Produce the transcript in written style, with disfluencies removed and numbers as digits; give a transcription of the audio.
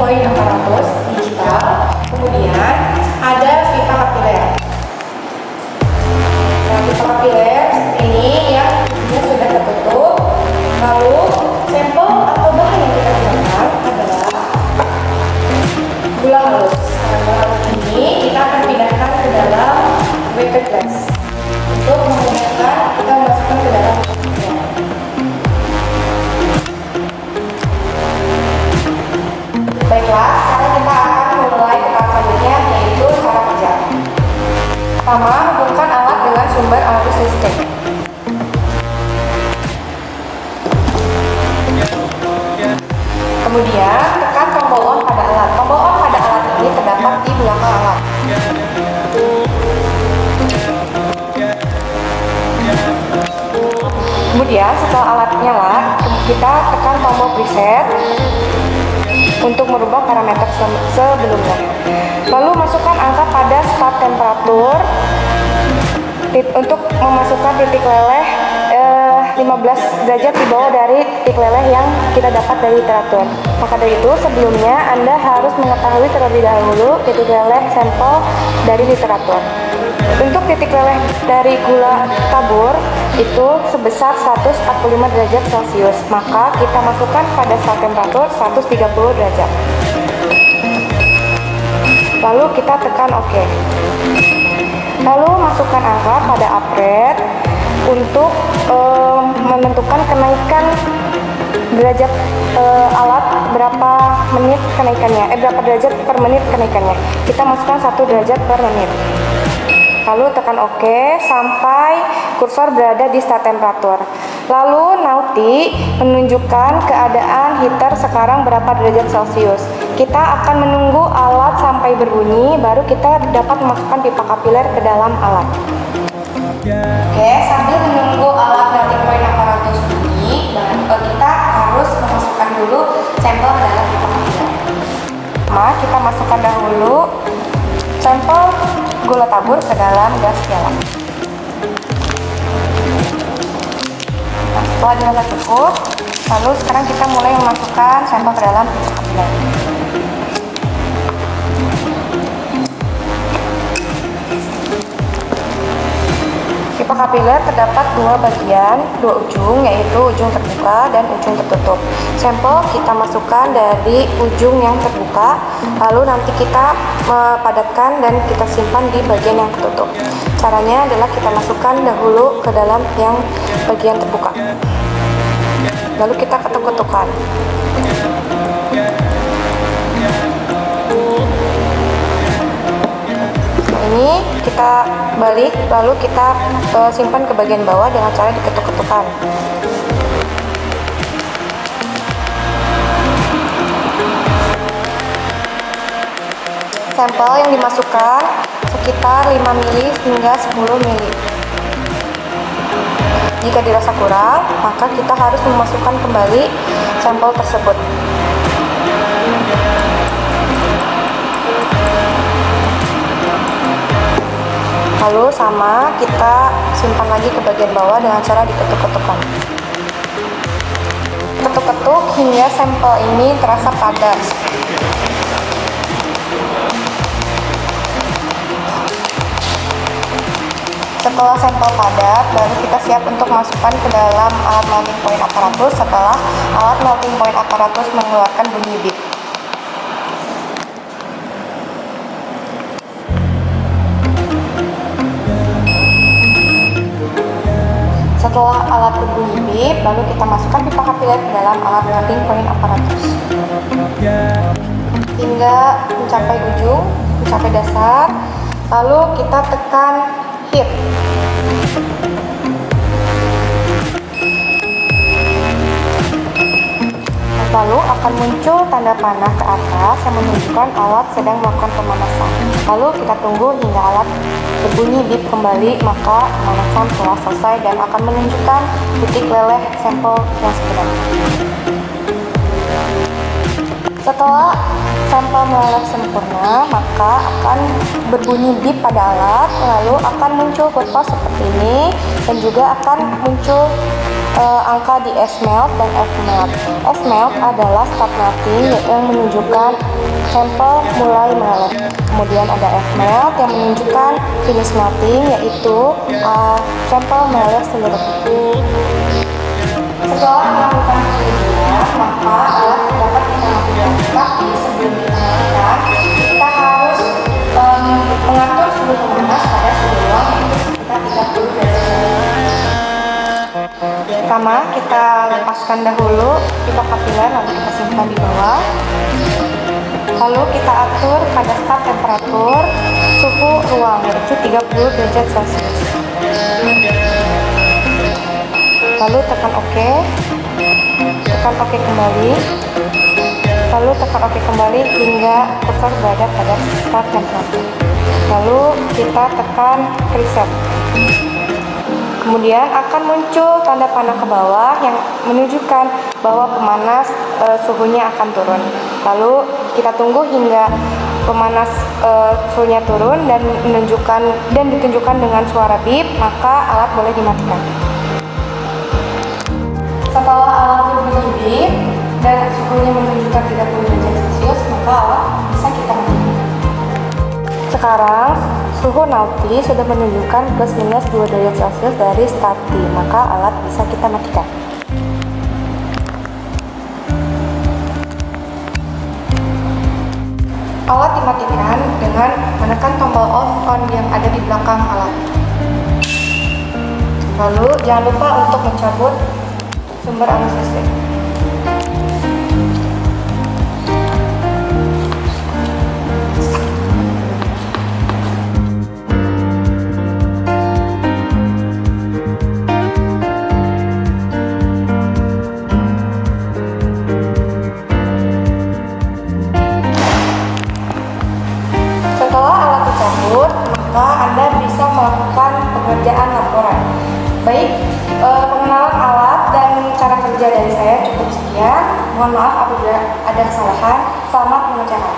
poin aparatus digital, kemudian ada pipa kapiler. Nah, pipa kapiler seperti ini yang sudah tertutup. Lalu sampel atau bahan yang kita gunakan adalah gula halus. Nah, gula halus ini kita akan pindahkan ke dalam wafer glass untuk memudahkan kita masukkan ke dalam wafer. Baiklah, sekarang kita akan mulai ke tahap selanjutnya, yaitu cara kerja. Pertama, hubungkan alat dengan sumber arus listrik. Kemudian, tekan tombol on pada alat. Tombol on pada alat ini terdapat di belakang alat. Kemudian, setelah alat nyala, kita tekan tombol preset untuk merubah parameter sebelumnya. Lalu masukkan angka pada start temperatur untuk memasukkan titik leleh 15 derajat di bawah dari titik leleh yang kita dapat dari literatur. Maka dari itu, sebelumnya Anda harus mengetahui terlebih dahulu titik leleh sampel dari literatur. Untuk titik leleh dari gula tabur itu sebesar 145 derajat Celcius, maka kita masukkan pada start temperatur 130 derajat. Lalu kita tekan OK. Lalu masukkan angka pada appret untuk menentukan kenaikan derajat alat berapa menit kenaikannya, berapa derajat per menit kenaikannya. Kita masukkan 1 derajat per menit. Lalu tekan OK sampai kursor berada di start temperatur. Lalu nauti menunjukkan keadaan heater sekarang berapa derajat Celcius. Kita akan menunggu alat sampai berbunyi, baru kita dapat memasukkan pipa kapiler ke dalam alat. Oke, sambil menunggu alat melting point aparatus bunyi, kita harus memasukkan dulu sampel ke dalam pipa kapiler. Kita masukkan dahulu sampel gula tabur ke dalam gas piala. Nah, setelah dirasa cukup, lalu sekarang kita mulai memasukkan sampel ke dalam pipa kapiler. Pipa kapiler terdapat dua bagian, dua ujung, yaitu ujung terbuka dan ujung tertutup. Sampel kita masukkan dari ujung yang terbuka, lalu nanti kita padatkan dan kita simpan di bagian yang tertutup. Caranya adalah kita masukkan dahulu ke dalam yang bagian terbuka, lalu kita ketuk-ketukan. Ini kita balik, lalu kita simpan ke bagian bawah dengan cara diketuk-ketukan. Sampel yang dimasukkan sekitar 5 mili hingga 10 mili. Jika dirasa kurang, maka kita harus memasukkan kembali sampel tersebut. Lalu sama, kita simpan lagi ke bagian bawah dengan cara diketuk-ketukan. Ketuk-ketuk hingga sampel ini terasa padat. Setelah sampel padat, baru kita siap untuk masukkan ke dalam alat melting point aparatus setelah alat melting point aparatus mengeluarkan bunyi beep. Setelah alat berbunyi beep, lalu kita masukkan pipa kapiler ke dalam alat melting point aparatus hingga mencapai ujung, mencapai dasar, lalu kita tekan hit. Lalu akan muncul tanda panah ke atas yang menunjukkan alat sedang melakukan pemanasan. Lalu kita tunggu hingga alat berbunyi beep kembali, maka pemanasan telah selesai dan akan menunjukkan titik leleh sampel yang sebenarnya. Setelah sampel meleleh sempurna, maka akan berbunyi beep pada alat, lalu akan muncul kurva seperti ini dan juga akan muncul angka di S-melt dan F-melt. S-melt adalah start melting yang menunjukkan sampel mulai meleleh. Kemudian ada F-melt yang menunjukkan finish melting, yaitu sampel meleleh seluruh. Setelah melakukan pengujian, maka alat dapat kita matikan. Tapi sebelum kita matikan, kita harus mengatur suhu pemanas pada suhu ruang, yaitu sekitar 30 derajat Celcius. Pertama, kita lepaskan dahulu pipa kapiler, lalu kita simpan di bawah. Lalu kita atur pada start temperatur suhu ruang, yaitu 30 derajat Celcius. Lalu tekan OK. Tekan OK kembali. Lalu tekan OK kembali hingga kursor berada pada start temperatur. Lalu kita tekan reset. Kemudian akan muncul tanda panah ke bawah yang menunjukkan bahwa pemanas suhunya akan turun. Lalu kita tunggu hingga pemanas suhunya turun dan ditunjukkan dengan suara bip, maka alat boleh dimatikan. Setelah alat berbunyi bip dan suhunya menunjukkan 30 derajat Celcius, maka alat bisa kita matikan. Sekarang suhu naughty sudah menunjukkan plus minus 2 derajat Celcius dari start T, maka alat bisa kita matikan. Alat dimatikan dengan menekan tombol off on yang ada di belakang alat. Lalu jangan lupa untuk mencabut sumber arus listrik. Setelah alat dicabut, maka Anda bisa melakukan pengerjaan laporan. Baik, pengenalan alat dan cara kerja dari saya cukup sekian. Mohon maaf apabila ada kesalahan. Selamat mengerjakan.